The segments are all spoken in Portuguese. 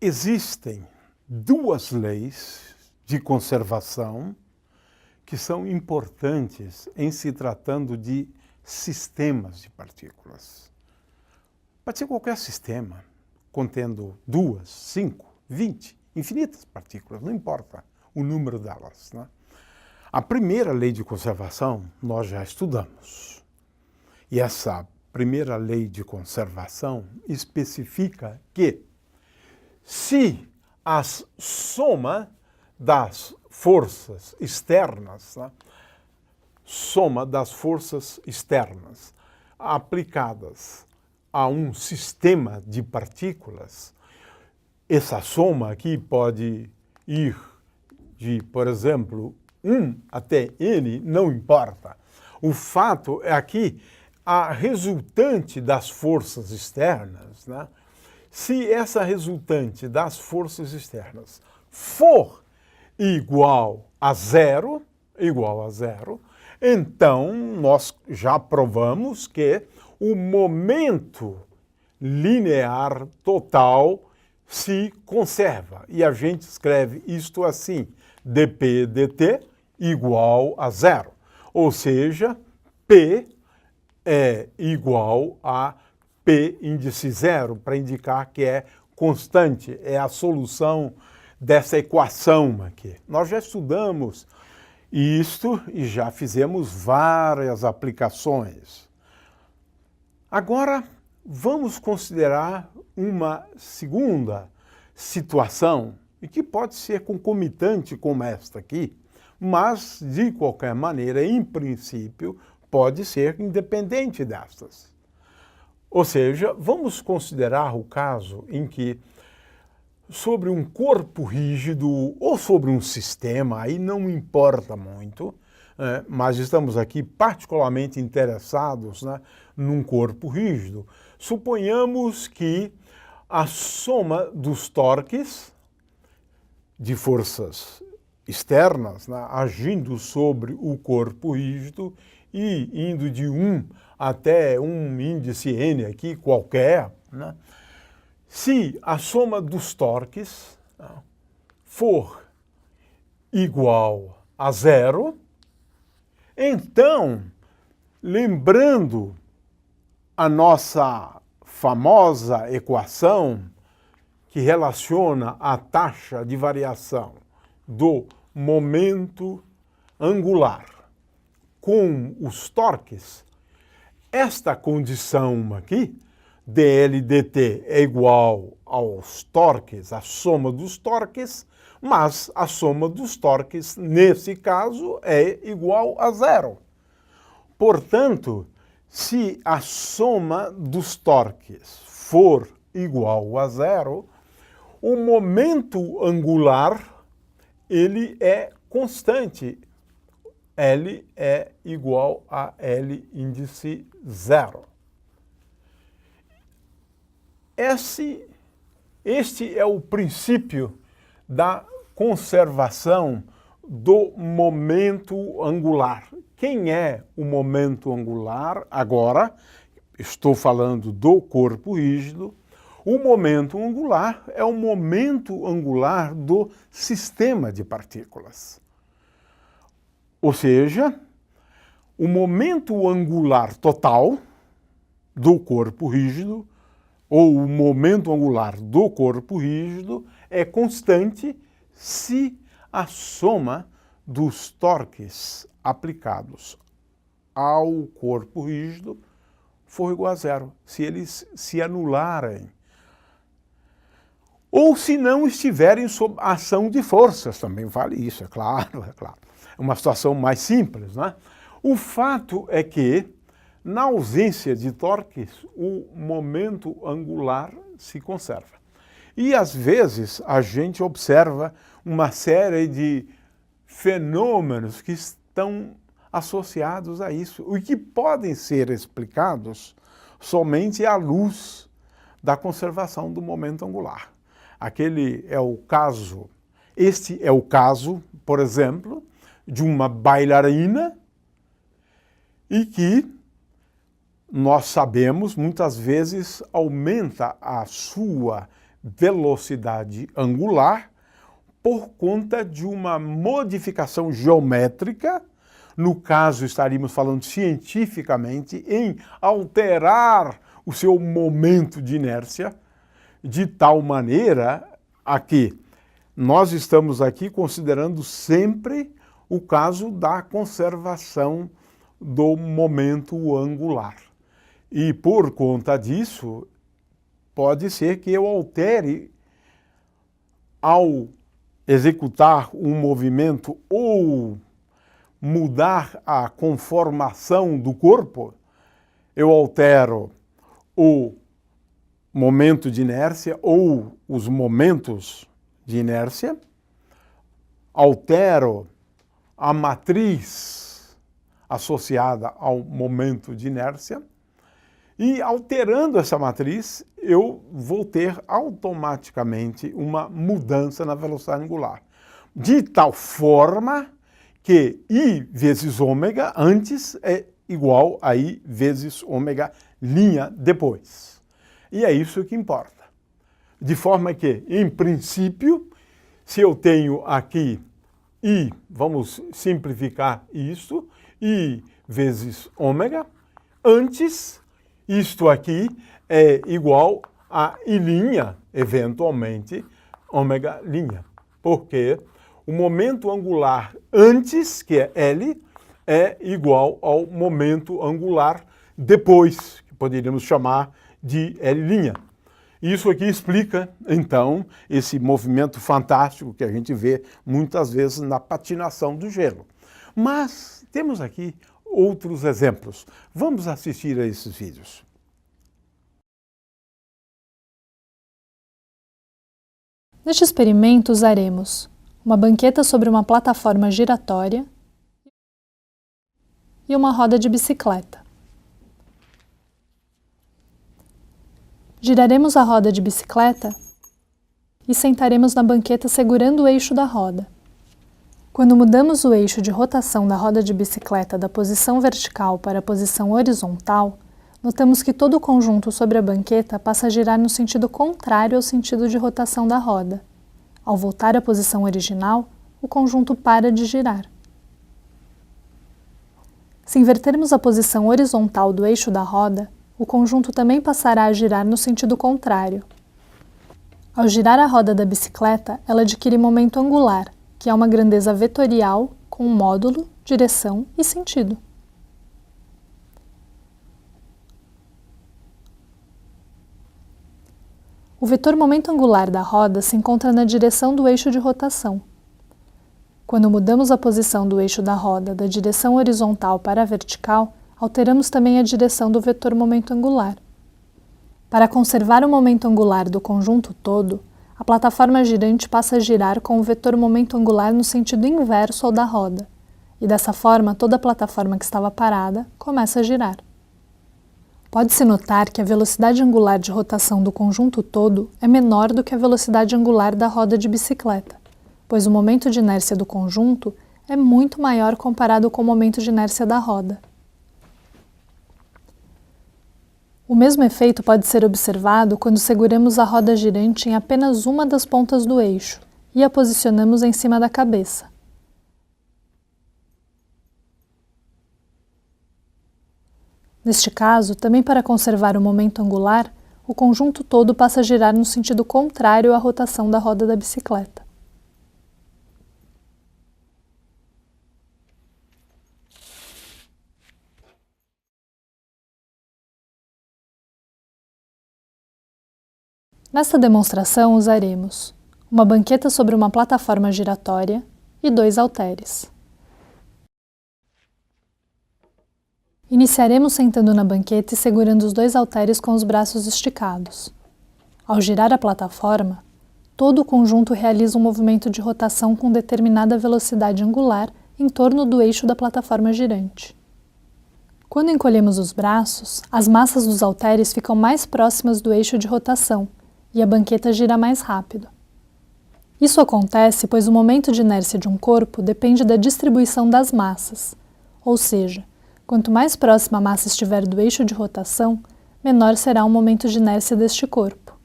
Existem duas leis de conservação que são importantes em se tratando de sistemas de partículas. Pode ser qualquer sistema, contendo 2, 5, 20, infinitas partículas, não importa o número delas, né? A primeira lei de conservação nós já estudamos. E essa primeira lei de conservação especifica que se a soma das forças externas, né, soma das forças externas aplicadas a um sistema de partículas, essa soma aqui pode ir de, por exemplo, 1 até n, não importa. O fato é que a resultante das forças externas, né, se essa resultante das forças externas for igual a zero, então nós já provamos que o momento linear total se conserva. E a gente escreve isto assim, dp dt igual a zero. Ou seja, P é igual a P índice zero, para indicar que é constante, é a solução dessa equação aqui. Nós já estudamos isto e já fizemos várias aplicações. Agora, vamos considerar uma segunda situação, e que pode ser concomitante com esta aqui, mas, de qualquer maneira, em princípio, pode ser independente destas. Ou seja, vamos considerar o caso em que, sobre um corpo rígido ou sobre um sistema, aí não importa muito, mas estamos aqui particularmente interessados, né, num corpo rígido. Suponhamos que a soma dos torques de forças externas, né, agindo sobre o corpo rígido e indo de 1 até um índice n aqui qualquer, né, se a soma dos torques for igual a zero, então, lembrando a nossa famosa equação que relaciona a taxa de variação do momento angular com os torques, esta condição aqui, dl dt é igual aos torques, a soma dos torques, mas a soma dos torques, nesse caso, é igual a zero. Portanto, se a soma dos torques for igual a zero, o momento angular, ele é constante. L é igual a L índice zero. Este é o princípio da conservação do momento angular. Quem é o momento angular? Agora, estou falando do corpo rígido. O momento angular é o momento angular do sistema de partículas. Ou seja, o momento angular total do corpo rígido, ou o momento angular do corpo rígido, é constante se a soma dos torques aplicados ao corpo rígido for igual a zero, se eles se anularem. Ou se não estiverem sob ação de forças, também vale isso, é claro, é claro. É uma situação mais simples, né? O fato é que, na ausência de torques, o momento angular se conserva. E, às vezes, a gente observa uma série de fenômenos que estão associados a isso, e que podem ser explicados somente à luz da conservação do momento angular. Este é o caso, por exemplo, de uma bailarina e que nós sabemos, muitas vezes, aumenta a sua velocidade angular por conta de uma modificação geométrica. No caso, estaríamos falando cientificamente em alterar o seu momento de inércia de tal maneira a que nós estamos aqui considerando sempre o caso da conservação do momento angular. E por conta disso, pode ser que eu altere, ao executar um movimento ou mudar a conformação do corpo, eu altero o momento de inércia ou os momentos de inércia, altero a matriz associada ao momento de inércia, e alterando essa matriz, eu vou ter automaticamente uma mudança na velocidade angular. De tal forma que I vezes ômega antes é igual a I vezes ômega linha depois. E é isso que importa. De forma que, em princípio, se eu tenho aqui I, vamos simplificar isso, I vezes ômega, antes isto aqui é igual a I', eventualmente, ômega', porque o momento angular antes, que é L, é igual ao momento angular depois, que poderíamos chamar de L'. Isso aqui explica, então, esse movimento fantástico que a gente vê muitas vezes na patinação do gelo. Mas temos aqui outros exemplos. Vamos assistir a esses vídeos. Neste experimento usaremos uma banqueta sobre uma plataforma giratória e uma roda de bicicleta. Giraremos a roda de bicicleta e sentaremos na banqueta segurando o eixo da roda. Quando mudamos o eixo de rotação da roda de bicicleta da posição vertical para a posição horizontal, notamos que todo o conjunto sobre a banqueta passa a girar no sentido contrário ao sentido de rotação da roda. Ao voltar à posição original, o conjunto para de girar. Se invertermos a posição horizontal do eixo da roda, o conjunto também passará a girar no sentido contrário. Ao girar a roda da bicicleta, ela adquire momento angular, que é uma grandeza vetorial com módulo, direção e sentido. O vetor momento angular da roda se encontra na direção do eixo de rotação. Quando mudamos a posição do eixo da roda da direção horizontal para a vertical, alteramos também a direção do vetor momento angular. Para conservar o momento angular do conjunto todo, a plataforma girante passa a girar com o vetor momento angular no sentido inverso ao da roda, e dessa forma toda a plataforma que estava parada começa a girar. Pode-se notar que a velocidade angular de rotação do conjunto todo é menor do que a velocidade angular da roda de bicicleta, pois o momento de inércia do conjunto é muito maior comparado com o momento de inércia da roda. O mesmo efeito pode ser observado quando seguramos a roda girante em apenas uma das pontas do eixo e a posicionamos em cima da cabeça. Neste caso, também para conservar o momento angular, o conjunto todo passa a girar no sentido contrário à rotação da roda da bicicleta. Nesta demonstração usaremos uma banqueta sobre uma plataforma giratória e 2 halteres. Iniciaremos sentando na banqueta e segurando os 2 halteres com os braços esticados. Ao girar a plataforma, todo o conjunto realiza um movimento de rotação com determinada velocidade angular em torno do eixo da plataforma girante. Quando encolhemos os braços, as massas dos halteres ficam mais próximas do eixo de rotação e a banqueta gira mais rápido. Isso acontece pois o momento de inércia de um corpo depende da distribuição das massas, ou seja, quanto mais próxima a massa estiver do eixo de rotação, menor será o momento de inércia deste corpo.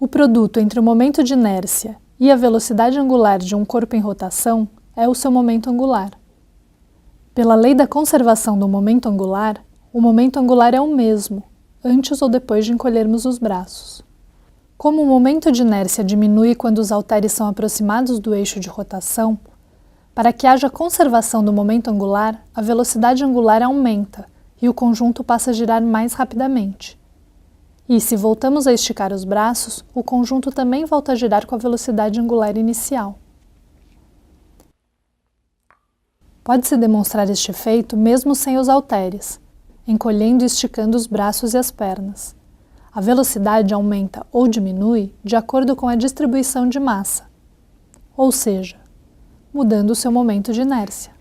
O produto entre o momento de inércia e a velocidade angular de um corpo em rotação é o seu momento angular. Pela lei da conservação do momento angular, o momento angular é o mesmo, antes ou depois de encolhermos os braços. Como o momento de inércia diminui quando os halteres são aproximados do eixo de rotação, para que haja conservação do momento angular, a velocidade angular aumenta e o conjunto passa a girar mais rapidamente. E, se voltamos a esticar os braços, o conjunto também volta a girar com a velocidade angular inicial. Pode-se demonstrar este efeito mesmo sem os halteres, encolhendo e esticando os braços e as pernas. A velocidade aumenta ou diminui de acordo com a distribuição de massa, ou seja, mudando o seu momento de inércia.